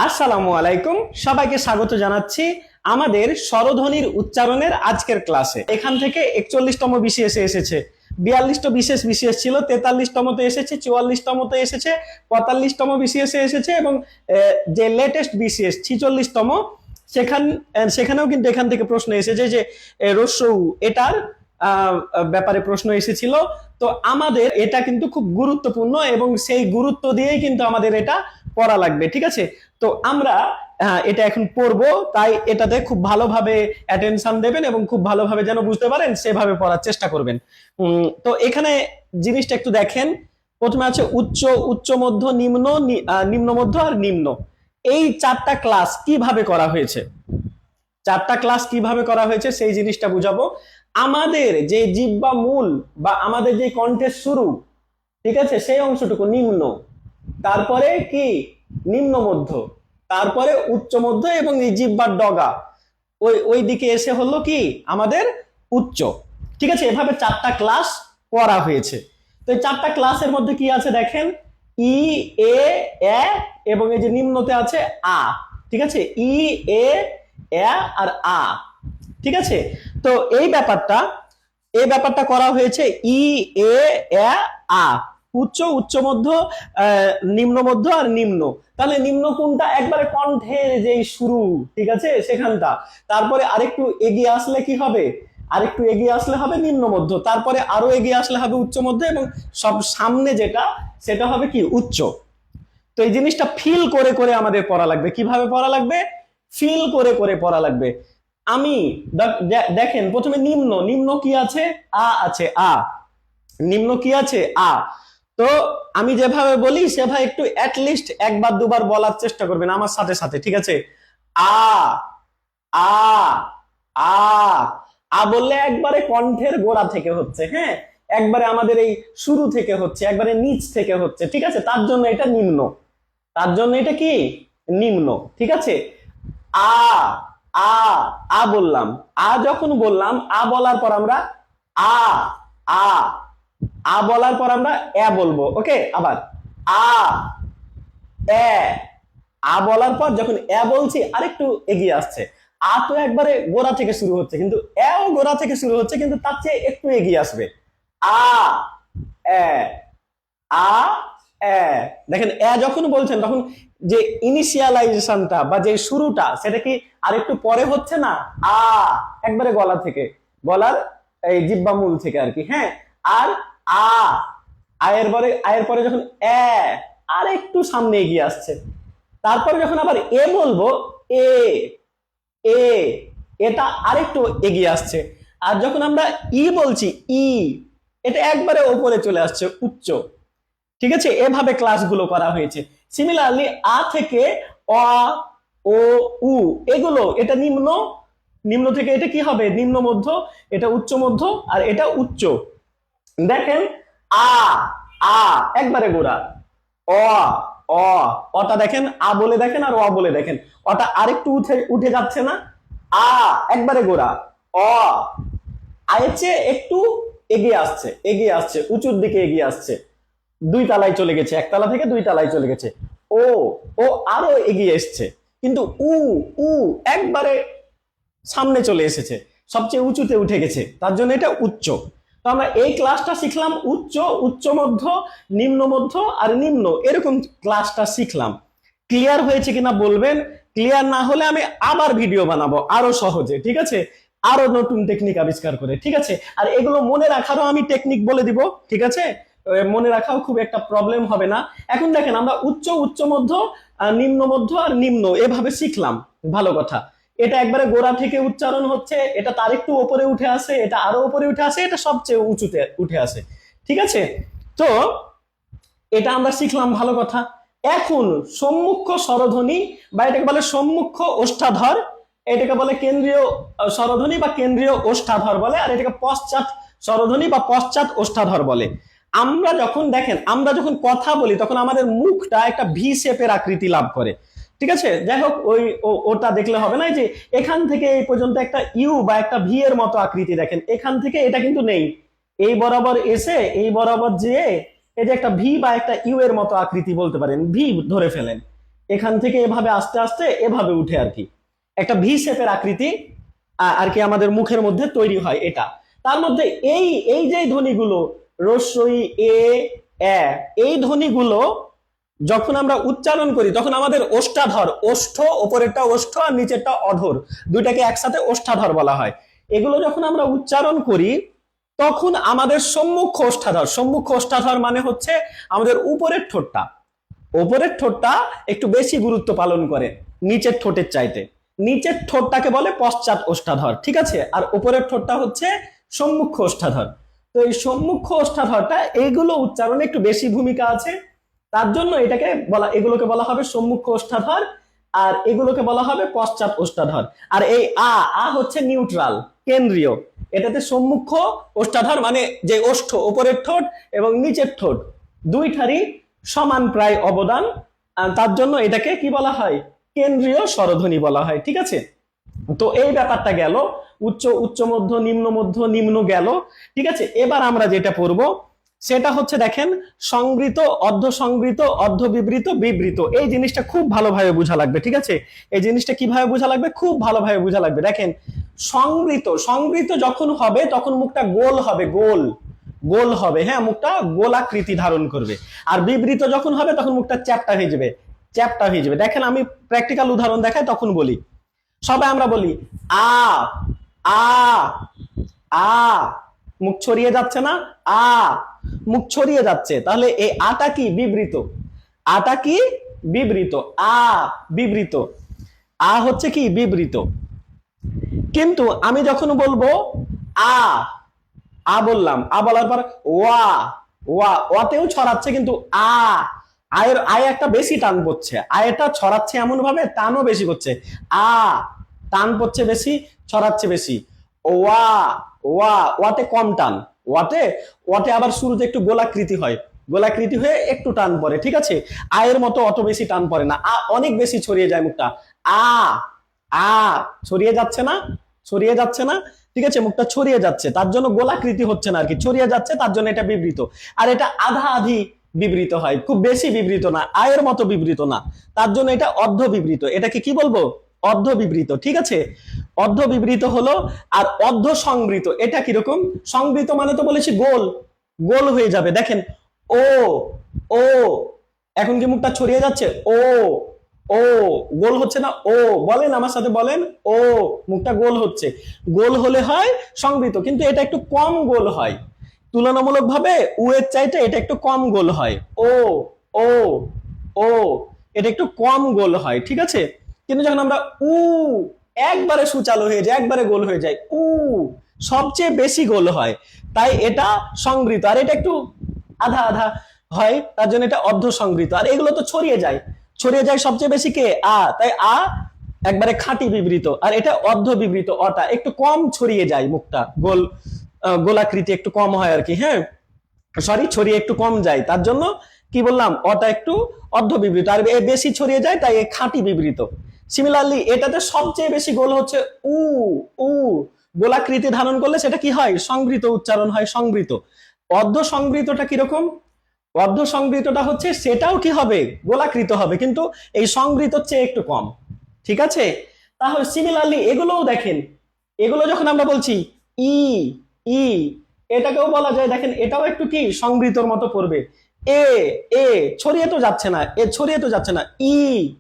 আসসালামু আলাইকুম, সবাইকে স্বাগত জানাচ্ছি আমাদের স্বরধ্বনির উচ্চারণের আজকের ক্লাসে। এখান থেকে 41তম বিসিএস এসেছে, 42টা বিশেষ বিসিএস ছিল, 43তমতে এসেছে, 44তমতে এসেছে, 45তম বিসিএস এসেছে এবং যে লেটেস্ট বিসিএস 46তম সেখানেও কিন্তু এখান থেকে প্রশ্ন এসেছে যে রস্যউ এটার ব্যাপারে প্রশ্ন এসেছিল। তো আমাদের এটা কিন্তু খুব গুরুত্বপূর্ণ এবং সেই গুরুত্ব দিয়েই কিন্তু আমাদের এটা পড়া লাগবে, ঠিক আছে? তো আমরা এটা এখন পড়বো, তাই এটাতে খুব ভালোভাবে অ্যাটেনশন দেবেন এবং খুব ভালোভাবে যেন বুঝতে পারেন সেভাবে পড়ার চেষ্টা করবেন। তো এখানে জিনিসটা একটু দেখেন। প্রথমে আছে উচ্চ, উচ্চ মধ্য, নিম্ন, নিম্ন মধ্য আর নিম্ন। এই চারটা ক্লাস কিভাবে করা হয়েছে, চারটা ক্লাস কিভাবে করা হয়েছে সেই জিনিসটা বুঝাবো। আমাদের যে জিহ্বা মূল বা আমাদের যে কণ্ঠের শুরু, ঠিক আছে, সেই অংশটুকু নিম্ন, তারপরে কি নিম্ন মধ্য, তারপরে উচ্চ মধ্য এবং এই জিহ্বার ডগা ওই দিকে এসে হলো কি আমাদের উচ্চ, ঠিক আছে? এভাবে চারটা ক্লাস করা হয়েছে। তো এই চারটা ক্লাসের মধ্যে কি আছে দেখেন, ই এ এ এবং এই যে নিম্নতে আছে আ, ঠিক আছে? ই এ এ আর আ, ঠিক আছে? তো এই ব্যাপারটা করা হয়েছে ই এ এ আ, উচ্চ, উচ্চ মধ্য, নিম্ন মধ্য আর নিম্ন। তাহলে নিম্ন কোনটা? একবারে কণ্ঠের যে শুরু, ঠিক আছে, সেখানটা। তারপরে আরেকটু এগিয়ে আসলে কি হবে, আরেকটু এগিয়ে আসলে হবে নিম্ন মধ্য, তারপরে আরো এগিয়ে আসলে হবে উচ্চ মধ্য এবং সব সামনে যেটা সেটা হবে কি উচ্চ। তো এই জিনিসটা ফিল করে করে আমাদের পড়া লাগবে। কিভাবে পড়া লাগবে? ফিল করে করে পড়া লাগবে। আমি দেখেন প্রথমে নিম্ন, নিম্ন কি আছে? আ আছে, আ। নিম্ন কি আছে? আ। তো আমি যেভাবে বলি সেভাবে একটু অ্যাটলিস্ট একবার দুবার বলার চেষ্টা করবেন আমার সাথে সাথে, ঠিক আছে? আ আ আ আ বললে একবারে কণ্ঠের গোড়া থেকে হচ্ছে, হ্যাঁ, একবারে আমাদের এই শুরু থেকে হচ্ছে, একবারে নিচ থেকে হচ্ছে, ঠিক আছে? তার জন্য এটা নিম্ন, তার জন্য এটা কি নিম্ন, ঠিক আছে? আ আ আ বললাম, আ যখন বললাম, আ বলার পর আমরা আ আ আ বলার পর আমরা এ বলবো, ওকে? আবার আ এ, আ বলার পর যখন এ বলছি আরেকটু এগিয়ে আসছে। আ তো একবারে গোড়া থেকে শুরু হচ্ছে, কিন্তু এও গোড়া থেকে শুরু হচ্ছে, কিন্তু তার চেয়ে একটু এগিয়ে আসবে। আ এ আ এ, দেখেন এ যখন বলছেন তখন যে ইনিশিয়ালাইজেশনটা বা যে শুরুটা সেটা কি আরেকটু পরে হচ্ছে না? আ একবারে গলা থেকে, গলার এই জিহ্বা মূল থেকে আর কি, হ্যাঁ। আর আ, আয়ের পরে যখন এ আর একটু সামনে এগিয়ে আসছে, তারপরে যখন আবার এ বলবো, এ এ এটা আরেকটু এগিয়ে আসছে। আর যখন আমরা ই বলছি, ই এটা একবারে ওপরে চলে আসছে, উচ্চ, ঠিক আছে? এভাবে ক্লাসগুলো করা হয়েছে। সিমিলারলি আ থেকে অ, ও, উ এগুলো এটা নিম্ন, নিম্ন থেকে এটা কি হবে নিম্ন মধ্য, এটা উচ্চ মধ্য আর এটা উচ্চ। দেখেন আ আ একবারে গোড়া, অ অ অটা দেখেন, আ বলে দেখেন আর অ বলে দেখেন, অটা আরেকটু উঠে উঠে যাচ্ছে না? আ একবারে গোড়া, অ আয়ের চেয়ে একটু এগিয়ে আসছে, এগিয়ে আসছে, উঁচুর দিকে এগিয়ে আসছে, দুই তালায় চলে গেছে, একতলা থেকে দুই তালায় চলে গেছে। ও ও আরো এগিয়ে এসছে, কিন্তু উ উ একবারে সামনে চলে এসেছে, সবচেয়ে উঁচুতে উঠে গেছে, তার জন্য এটা উচ্চ। তো আমরা এই ক্লাসটা শিখলাম উচ্চ, উচ্চ মধ্য, নিম্ন মধ্য আর নিম্ন, এরকম ক্লাসটা শিখলাম। ক্লিয়ার হয়েছে কিনা বলবেন। ক্লিয়ার না হলে আমি আবার ভিডিও বানাবো আরো সহজে, ঠিক আছে, আরো নতুন টেকনিক আবিষ্কার করে, ঠিক আছে? আর এগুলো মনে রাখারও আমি টেকনিক বলে দিব, ঠিক আছে? মনে রাখাও খুব একটা প্রবলেম হবে না। এখন দেখেন আমরা উচ্চ, উচ্চ মধ্য, নিম্ন মধ্য আর নিম্ন এভাবে শিখলাম, ভালো কথা। এটা একবারে গোড়া থেকে উচ্চারণ হচ্ছে, এটা তার একটু উপরে উঠে আসে, এটা আরো উপরে উঠে আসে, এটা সবচেয়ে উঁচুতে উঠে আসে, ঠিক আছে? তো এটা আমরা শিখলাম, ভালো কথা। এখন সম্মুখ স্বরধ্বনি বা এটাকে বলে সম্মুখ ওষ্ঠাধর, এটাকে বলে কেন্দ্রীয় স্বরধ্বনি বা কেন্দ্রীয় ওষ্ঠাধর বলে, আর এটাকে পশ্চাৎ স্বরধ্বনি বা পশ্চাৎ ওষ্ঠাধর বলে। আমরা যখন দেখেন, আমরা যখন কথা বলি তখন আমাদের মুখটা একটা ভি শেপের আকৃতি লাভ করে, ঠিক আছে? যাই হোক, ওটা দেখলে হবে না। যে এখান থেকে এই পর্যন্ত একটা ইউ বা একটা ভি এর মতো আকৃতি দেখেন, এখান থেকে এটা কিন্তু নেই, এই বরাবর এসে এই বরাবর যেয়ে এই যে একটা ভি বা একটা ইউ এর মতো আকৃতি বলতে পারেন, ভি ধরে ফেলেন, এখান থেকে এভাবে আস্তে আস্তে এভাবে উঠে আর কি, একটা ভি শেপের আকৃতি আর কি আমাদের মুখের মধ্যে তৈরি হয়। এটা তার মধ্যে এই এই যে ধ্বনিগুলো রস্বই এ এ, এই ধ্বনিগুলো যখন আমরা উচ্চারণ করি তখন আমাদের ওষ্ঠাধর, ওষ্ঠ উপরেরটা ওষ্ঠ আর নিচেরটা অধর, দুইটাকে একসাথে ওষ্ঠাধর বলা হয়। এগুলো যখন আমরা উচ্চারণ করি তখন আমাদের সম্মুখ ওষ্ঠাধর, সম্মুখ ওষ্ঠাধর মানে হচ্ছে আমাদের উপরের ঠোঁটটা, উপরের ঠোঁটটা একটু বেশি গুরুত্ব পালন করে নিচের ঠোঁটের চাইতে। নিচের ঠোঁটটাকে বলে পশ্চাৎ ওষ্ঠাধর, ঠিক আছে, আর উপরের ঠোঁটটা হচ্ছে সম্মুখ ওষ্ঠাধর। তো এই সম্মুখ ওষ্ঠাধরটা এইগুলো উচ্চারণে একটু বেশি ভূমিকা আছে, তার জন্য এটাকে বলা, এগুলোকে বলা হবে সম্মুখ ওষ্ঠাধর আর এগুলোকে বলা হবে পশ্চাৎ ওষ্ঠাধর। আর এই আ হচ্ছে নিউট্রাল, কেন্দ্রীয়, এটাতে সম্মুখ ওষ্ঠাধর মানে যে ওষ্ঠ উপরের ঠোঁট এবং নিচের ঠোঁট দুইটারই সমান প্রায় অবদান, তার জন্য এটাকে কি বলা হয়, কেন্দ্রীয় স্বরধ্বনি বলা হয়, ঠিক আছে। তো এই ব্যাপারটা গেল, উচ্চ উচ্চ মধ্য নিম্ন মধ্য নিম্ন গেল, ঠিক আছে। এবার আমরা যেটা পড়বো সেটা হচ্ছে দেখেন সংবৃত, অর্ধ সংবৃত, অর্ধ বিবৃত, বিবৃত। এই জিনিসটা খুব ভালোভাবে বোঝা লাগবে, ঠিক আছে। এই জিনিসটা কিভাবে বোঝা লাগবে, খুব ভালোভাবে বোঝা লাগবে। দেখেন সংবৃত, সংবৃত যখন হবে তখন মুখটা গোল হবে, গোল গোল হবে, হ্যাঁ, মুখটা গোলাকৃতি ধারণ করবে। আর বিবৃত যখন হবে তখন মুখটা চ্যাপ্টা হয়ে যাবে, চ্যাপ্টা হয়ে যাবে। দেখেন আমি প্র্যাকটিক্যাল উদাহরণ দেখাই তখন বলি। সবাই আমরা বলি আ আ আ, মুখ ছড়িয়ে যাচ্ছে না, আ মুখ ছড়িয়ে যাচ্ছে, তাহলে এই আটা কি, বিবৃত, আটা কি বিবৃত, আ বিবৃত, আ হচ্ছে কি বিবৃত। কিন্তু আমি যখন বলবো আ, আ বললাম, আ বলার পর ওয়া, ওয়া, ওয়াতেও ছড়াচ্ছে কিন্তু আয়ের আয় একটা বেশি টান পড়ছে, আয়টা ছড়াচ্ছে এমন ভাবে টানও বেশি করছে, আ টান পড়ছে বেশি, ছড়াচ্ছে বেশি। ওয়া, ওয়া, ওয়াতে কম টান, ওয়াতে ওয়াতে আবার শুরুতে একটু গোলাকৃতি হয়, গোলাকৃতি হয়ে একটু টান পড়ে, ঠিক আছে। আয়ের মতো অত বেশি টান পড়ে না, আ অনেক বেশি ছড়িয়ে যায় মুখটা, আ আ ছড়িয়ে যাচ্ছে না, ছড়িয়ে যাচ্ছে না, ঠিক আছে, মুখটা ছড়িয়ে যাচ্ছে, তার জন্য গোলাকৃতি হচ্ছে না আর কি, ছড়িয়ে যাচ্ছে, তার জন্য এটা বিবৃত। আর এটা আধা আধি বিবৃত হয়, খুব বেশি বিবৃত না, আয়ের মতো বিবৃত না, তার জন্য এটা অর্ধ বিবৃত। এটাকে কি বলবো, অর্ধ বিবৃত, ঠিক আছে। অর্ধ বিবৃত হলো। আর অর্ধ সংবৃত, এটা কিরকম, সংবৃত মানে তো বলেছি গোল, গোল হয়ে যাবে। দেখেন ও, ও, এখন কি মুখটা ছড়িয়ে যাচ্ছে, ও, ও, গোল হচ্ছে না, ও, বলেন আমার সাথে বলেন, ও, মুখটা গোল হচ্ছে, গোল হলে হয় সংবৃত, কিন্তু এটা একটু কম গোল হয় তুলনামূলক ভাবে, উ এর চাইতে এটা একটু কম গোল হয়, ও, ও, ও, এটা একটু কম গোল হয়, ঠিক আছে। কিন্তু যখন আমরা উ, একবারে সুচালো হয়ে যায়, একবারে গোল হয়ে যায়, উ সবচেয়ে বেশি গোল হয়, তাই এটা সংবৃত। আর এটা একটু আধা আধা হয়, তার জন্য এটা অর্ধ সংবৃত। আর এগুলো তো ছড়িয়ে যায়, ছড়িয়ে যায় সবচেয়ে বেশি কে, আ, তাই আ একবারে খাঁটি বিবৃত। আর এটা অর্ধ বিবৃত, অটা একটু কম ছড়িয়ে যায়, মুখটা গোল, গোলাকৃতি একটু কম হয় আর কি, হ্যাঁ, সরি, ছড়িয়ে একটু কম যায়, তার জন্য কি বললাম, অটা একটু অর্ধ বিবৃত। আর বেশি ছড়িয়ে যায় তাই খাঁটি বিবৃত। সিমিলারলি এটাতে সবচেয়ে বেশি গোল হচ্ছে উ, উ গোলাকৃতি ধারণ করলে সেটা কি হয়, সংবৃত উচ্চারণ হয়, সংবৃত। অর্ধ সংবৃতটা কিরকম, অর্ধ সংবৃতটা হচ্ছে সেটাও কি হবে, গোলাকৃত হবে, কিন্তু এই সংবৃত চেয়ে একটু কম, ঠিক আছে। তাহলে সিমিলারলি এগুলোও দেখেন, এগুলো যখন আমরা বলছি ই, ই, এটাকেও বলা যায়, দেখেন এটাও একটু কি সংবৃতর মতো পড়বে। এ, এ ছড়িয়ে তো যাচ্ছে না, এ ছড়িয়ে তো যাচ্ছে না, ই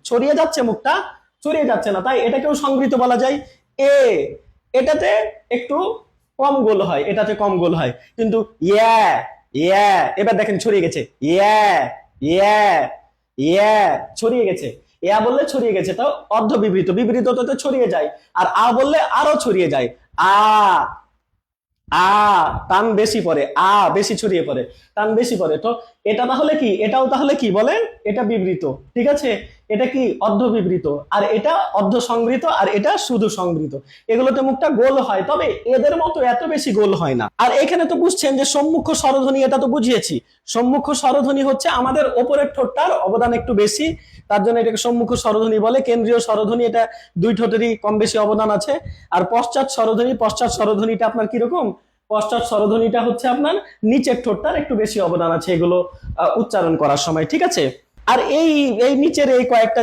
ছড়িয়ে যাচ্ছে, মুখটা ছড়িয়ে যাচ্ছে না, তাই এটাকেও সংবৃত বলা যায়। এ, এটাতে একটু কম গোল হয়, এটাতে কম গোল হয়, কিন্তু ইয়া, ইয়া, এবার দেখেন ছড়িয়ে গেছে, ইয়া, ইয়া, ইয়া ছড়িয়ে গেছে, ইয়া বললে ছড়িয়ে গেছে, তাও অর্ধ বিবৃত, বিবৃত তো ছড়িয়ে যায়। আর আ বললে আরো ছড়িয়ে যায়, আ, আ টান বেশি পড়ে, আ বেশি ছড়িয়ে পড়ে, টান বেশি পড়ে। তো এটা তাহলে কি, এটাও তাহলে কি বলেন, এটা বিবৃত, ঠিক আছে। এটা কি অর্ধ বিবৃত, আর এটা অর্ধ সংবৃত, আর এটা শুধু সংবৃত। এগুলোতে মুখটা গোল হয়, তবে এদের মতো এত বেশি গোল হয় না। আর এখানে তো বুঝছেন যে সম্মুখ স্বরধ্বনি, এটা তো বুঝিয়েছি, সম্মুখ স্বরধ্বনি হচ্ছে আমাদের ওপরের ঠোঁটটার অবদান একটু বেশি, তার জন্য এটাকে সম্মুখ স্বরধ্বনি বলে। কেন্দ্রীয় স্বরধ্বনি, এটা দুই ঠোঁটেরই কম বেশি অবদান আছে। আর পশ্চাৎ স্বরধ্বনি, পশ্চাৎ স্বরধ্বনিটা আপনার কিরকম, পশ্চাৎ স্বরধ্বনিটা হচ্ছে আপনার নিচের ঠোঁটটার একটু বেশি অবদান আছে এগুলো উচ্চারণ করার সময়, ঠিক আছে। আর এই এই নিচের এই কয়েকটা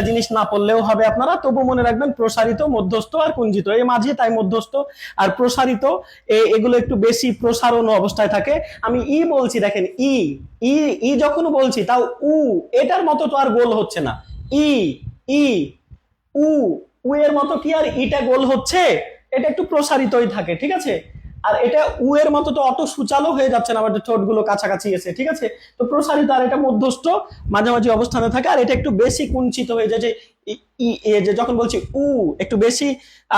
জিনিস না পড়লেও হবে, আপনারা তবু মনে রাখবেন প্রসারিত, মধ্যস্থ আর কুঞ্চিত, এই মাঝে তাই মধ্যস্থ আর প্রসারিত, এগুলো একটু বেশি প্রসারণ অবস্থায় থাকে। আমি ই বলছি, দেখেন ই ই ই যখন বলছি তাও উ এটার মতো তো আর গোল হচ্ছে না। ই ই উ উ এর মতো কি আর ইটা গোল হচ্ছে? এটা একটু প্রসারিতই থাকে, ঠিক আছে। আর এটা উ এর মতো তো অত সুচালো হয়ে যাচ্ছে না, আবার ঠোঁট গুলো কাছাকাছি এসে, ঠিক আছে। তো প্রসারিত আর এটা মধ্যস্থ মাঝামাঝি অবস্থানে থাকে, আর এটা একটু বেশি কুঞ্চিত হয়ে যায়, যে যে যখন বলছি উ একটু বেশি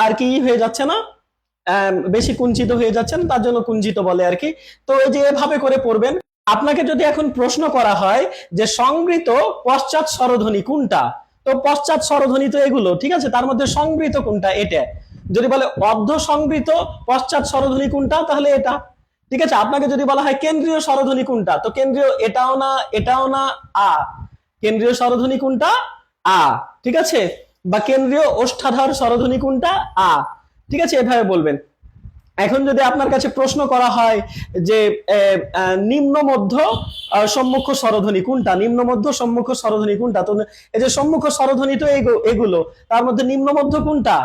আর কি হয়ে যাচ্ছে না, বেশি কুঞ্চিত হয়ে যাচ্ছেন, তার জন্য কুঞ্চিত বলে আর কি। তো এই যে এভাবে করে পড়বেন। আপনাকে যদি এখন প্রশ্ন করা হয় যে সংবৃত পশ্চাৎ স্বরধ্বনি কোনটা, তো পশ্চাৎ স্বরধ্বনি তো এগুলো, ঠিক আছে, তার মধ্যে সংবৃত কোনটা, এটা। যদি বলে অর্ধ সংবৃত পশ্চাৎ স্বরধ্বনি কোনটা, তাহলে এটা, ঠিক আছে। আপনাকে যদি বলা হয় কেন্দ্রীয় স্বরধ্বনি কোনটা, তো কেন্দ্রীয় এটাও না, এটাও না, আ। কেন্দ্রীয় স্বরধ্বনি কোনটা, আ, ঠিক আছে। বা কেন্দ্রীয় ওষ্ঠাধর স্বরধ্বনি কোনটা, আ, ঠিক আছে, এভাবে বলবেন। এখন যদি আপনার কাছে প্রশ্ন করা হয় যে নিম্ন মধ্য সম্মুখ স্বরধ্বনি কোনটা, নিম্ন মধ্য সম্মুখ স্বরধ্বনি কোনটা, তো এই যে সম্মুখ স্বরধ্বনি তো এগুলো, তার মধ্যে নিম্ন মধ্য কোনটা,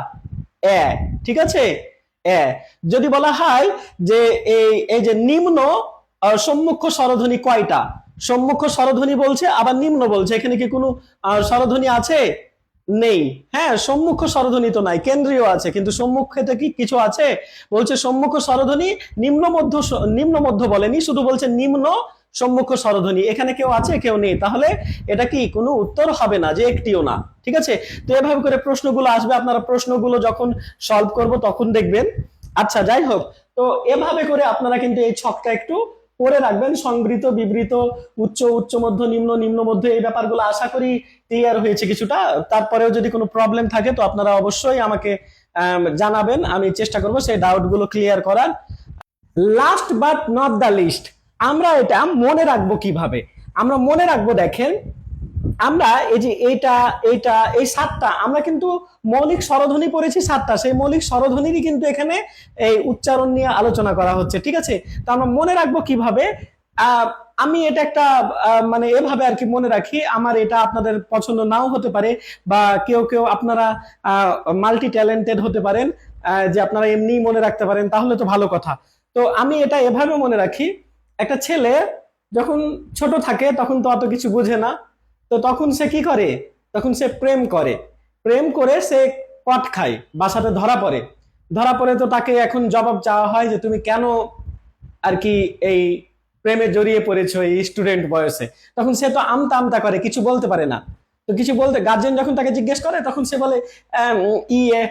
এ, ঠিক আছে, এ। যদি বলা হয় যে এই যে নিম্ন সম্মুখ স্বরধ্বনি কয়টা, সম্মুখ স্বরধ্বনি বলছে আবার নিম্ন বলছে, এখানে কি কোনো স্বরধ্বনি আছে, নেই। হ্যাঁ, সম্মুখ স্বরধ্বনি তো নাই, কেন্দ্রীয় আছে, কিন্তু সম্মুখে কি কিছু আছে, বলছে সম্মুখ স্বরধ্বনি, নিম্ন মধ্য বলেনি, শুধু বলছে নিম্ন সম্মুখ স্বরধ্বনি, এখানে কেউ আছে, কেউ নেই, তাহলে এটা কি কোনো উত্তর হবে না, যে একটিও না, ঠিক আছে। তো এভাবে করে প্রশ্নগুলো আসবে, আপনারা প্রশ্নগুলো যখন সলভ করব তখন দেখবেন। আচ্ছা, যাই হোক, তো এভাবে করে আপনারা কিন্তু এই ছকটা একটু পড়ে রাখবেন, সংবৃত, বিবৃত, উচ্চ, উচ্চ মধ্য, নিম্ন, নিম্ন মধ্য, এই ব্যাপারগুলো আশা করি ক্লিয়ার হয়েছে কিছুটা। তারপরেও যদি কোনো প্রবলেম থাকে তো আপনারা অবশ্যই আমাকে জানাবেন, আমি চেষ্টা করব সেই ডাউট গুলো ক্লিয়ার করার। Last but not the least, আমরা এটা মনে রাখবো কিভাবে? আমরা মনে রাখবো, দেখেন, আমরা এই যে এইটা এইটা এই সাতটা, আমরা কিন্তু মৌলিক স্বরধ্বনি পড়েছি সাতটা, সেই মৌলিক স্বরধ্বনিরই কিন্তু এখানে এই উচ্চারণ নিয়ে আলোচনা করা হচ্ছে, ঠিক আছে। তো আমরা মনে রাখবো কিভাবে? আমি এটা একটা মানে এভাবে আর কি মনে রাখি, আমার এটা আপনাদের পছন্দ নাও হতে পারে, বা কেউ কেউ আপনারা মাল্টি ট্যালেন্টেড হতে পারেন, যে আপনারা এমনি মনে রাখতে পারেন, তাহলে তো ভালো কথা। তো আমি এটা এভাবে মনে রাখি, একটা ছেলে যখন ছোট থাকে তখন তো অত কিছু বুঝে না, তো তখন সে কি করে, তখন সে প্রেম করে, প্রেম করে সে কট খায়, বাসাতে ধরা পড়ে, ধরা পড়ে তো তাকে এখন জবাব চাওয়া হয় যে তুমি কেন আর কি এই প্রেমে জড়িয়ে পড়েছো এই স্টুডেন্ট বয়সে। তখন সে তো আমতা আমতা করে, কিছু বলতে পারে না। তো কিছু বলতে, গার্জেন যখন তাকে জিজ্ঞেস করে তখন সে বলে ই এ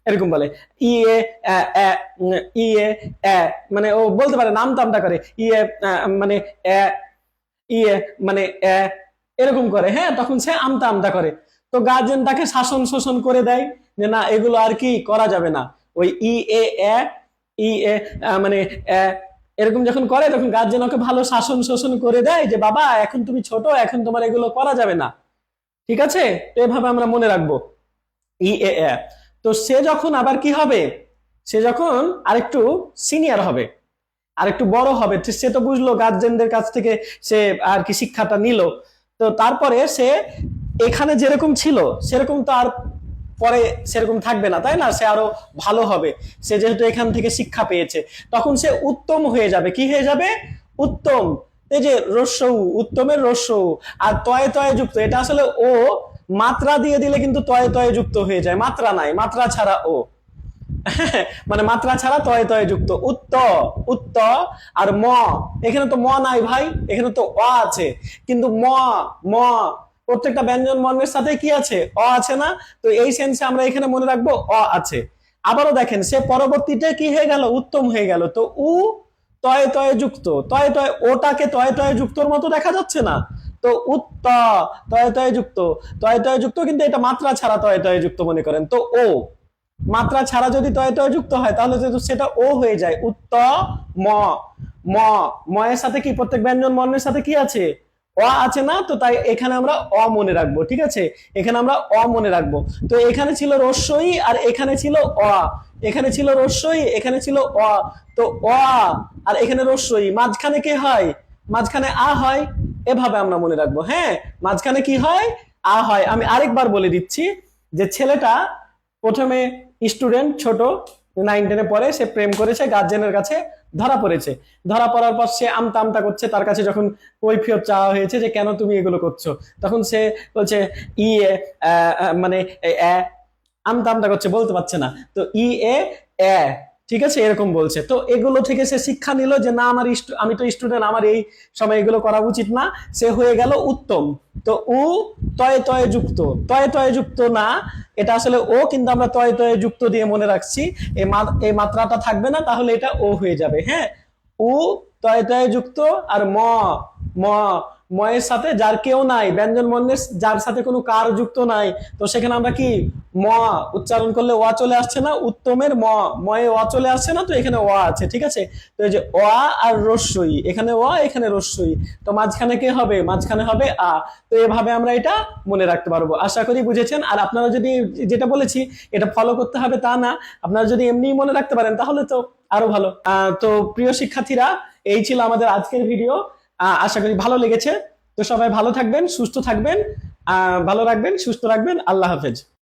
এরকম বলে, ই এ ই এ, মানে ও বলতে পারে না, আমতা আমতা করে, ইয়ে মানে ইয়ে মানে এরকম করে, হ্যাঁ, তখন সে আমতা আমতা করে। তো গার্জেন তাকে শাসন শোষণ করে দেয়, যে না, এগুলো আর কি করা যাবে না, ওই ই এ ই এ মানে এরকম যখন করে তখন গার্জেন ওকে ভালো শাসন শোষণ করে দেয়, যে বাবা এখন তুমি ছোট, এখন তোমার এগুলো করা যাবে না, ঠিক আছে। তো এভাবে আমরা মনে রাখবো ই এ। তো সে যখন আবার কি হবে, সে যখন আরেকটু সিনিয়র হবে, আরেকটু বড় হবে, সে তো বুঝলো গার্জেনদের কাছ থেকে সে আর কি শিক্ষাটা নিল, তো তারপরে সে এখানে যেরকম ছিল সেরকম তো আর পরে সেরকম থাকবে না, তাই না, সে আরো ভালো হবে, সে যেহেতু এখান থেকে শিক্ষা পেয়েছে, তখন সে উত্তম হয়ে যাবে, কি হয়ে যাবে, উত্তম। এই যে রস্যউ, উত্তমের রস্যউ, আর তয়ে তয়ে যুক্ত, এটা আসলে ও মাত্রা দিয়ে দিলে কিন্তু তয়ে তয়ে যুক্ত হয়ে যায়, মাত্রা নাই, মাত্রা ছাড়া ও, মানে মাত্রা ছাড়া তয়ে তয়ে যুক্ত, উত্ত, উত্ত। আর ম, এখানে তো ম নাই ভাই, এখানে তো অ আছে, কিন্তু ম, ম প্রত্যেকটা ব্যঞ্জন বর্ণের সাথে কি আছে, অ আছে না, তো এই সেন্সে আমরা এখানে মনে রাখবো অ আছে। আবারও দেখেন, সে পরবর্তীতে কি হয়ে গেল, উত্তম হয়ে গেল, তো উ তয়ে তয়ে যুক্ত, তয়ে তয়ে, ওটাকে তয়ে তয়ে যুক্তর মতো দেখা যাচ্ছে না, তো উত্ত তয়ে তয়ে যুক্ত, তয়ে তয়ে যুক্ত, কিন্তু এটা মাত্রা ছাড়া তয়ে তয়ে যুক্ত মনে করেন, তো ও মাত্রা ছাড়া যদি তয়ে তয়ে যুক্ত হয় তাহলে সেটা ও হয়ে যায়, উত্ত ম, ম, ময়ের সাথে কি প্রত্যেক ব্যঞ্জন বর্ণের সাথে কি আছে, অ আছে না, তো তাই এখানে আমরা অ মনে রাখবো, ঠিক আছে, এখানে আমরা অ মনে রাখবো। তো এখানে ছিল রস্যই আর এখানে ছিল অ, এখানে ছিল রস্যই, এখানে ছিল অ, তো অ আর এখানে রস্যই, মাঝখানে কে হয়, মাঝখানে আ হয়, এভাবে আমরা মনে রাখবো। হ্যাঁ, মাঝখানে কি হয়, আ হয়। আমি আরেকবার বলে দিচ্ছি যে ছেলেটা প্রথমে স্টুডেন্ট, ছোট 9-10-এ পড়ে, সে প্রেম করেছে, গার্জেনের কাছে ধরা পড়েছে। ধরা পড়ার পর সে আমতা আমতা করছে, তার কাছে যখন কৈফিয়ত চাওয়া হয়েছে যে কেন তুমি এগুলো করছো, তখন সে বলছে ই এ, মানে আমতা আমতা করছে, বলতে পারছে না, তো ই এ এ, ঠিক আছে, এরকম বলছে। তো এগুলো থেকে সে শিক্ষা নিল যে না, আমি তো স্টুডেন্ট, আমার এই সময় এগুলো করা উচিত না। সে হয়ে গেল উত্তম। তো উ তয়ে তয়ে যুক্ত, তয়ে তয়ে যুক্ত না, এটা আসলে ও, কিন্তু আমরা তয়ে তয়ে যুক্ত দিয়ে মনে রাখছি। এই মাত্রাটা থাকবে না, তাহলে এটা ও হয়ে যাবে। হ্যাঁ, উ তয়ে তয়ে যুক্ত, আর ম ময়ের সাথে যার কেউ নাই, ব্যঞ্জন বর্ণের যার সাথে কোনো কার যুক্ত নাই, তো সেখানে আমরা কি ম উচ্চারণ করলে ওয়া চলে আসছে না, উত্তমের ময়ে ওয়া চলে আসছে না, তো এখানে ওয়া আছে। ঠিক আছে, তো এই যে ওয়া আর রস্যই, এখানে ওয়া, এখানে রস্যই, তো মাঝখানে কে হবে, মাঝখানে হবে আ। তো এভাবে আমরা এটা মনে রাখতে পারবো। আশা করি বুঝেছেন। আর আপনারা যদি যেটা বলেছি এটা ফলো করতে হবে তা না, আপনারা যদি এমনি মনে রাখতে পারেন তাহলে তো আরো ভালো। তো প্রিয় শিক্ষার্থীরা, এই ছিল আমাদের আজকের ভিডিও। আশা করি ভালো লেগেছে। তো সবাই ভালো থাকবেন, সুস্থ থাকবেন, ভালো রাখবেন, সুস্থ রাখবেন। আল্লাহ হাফেজ।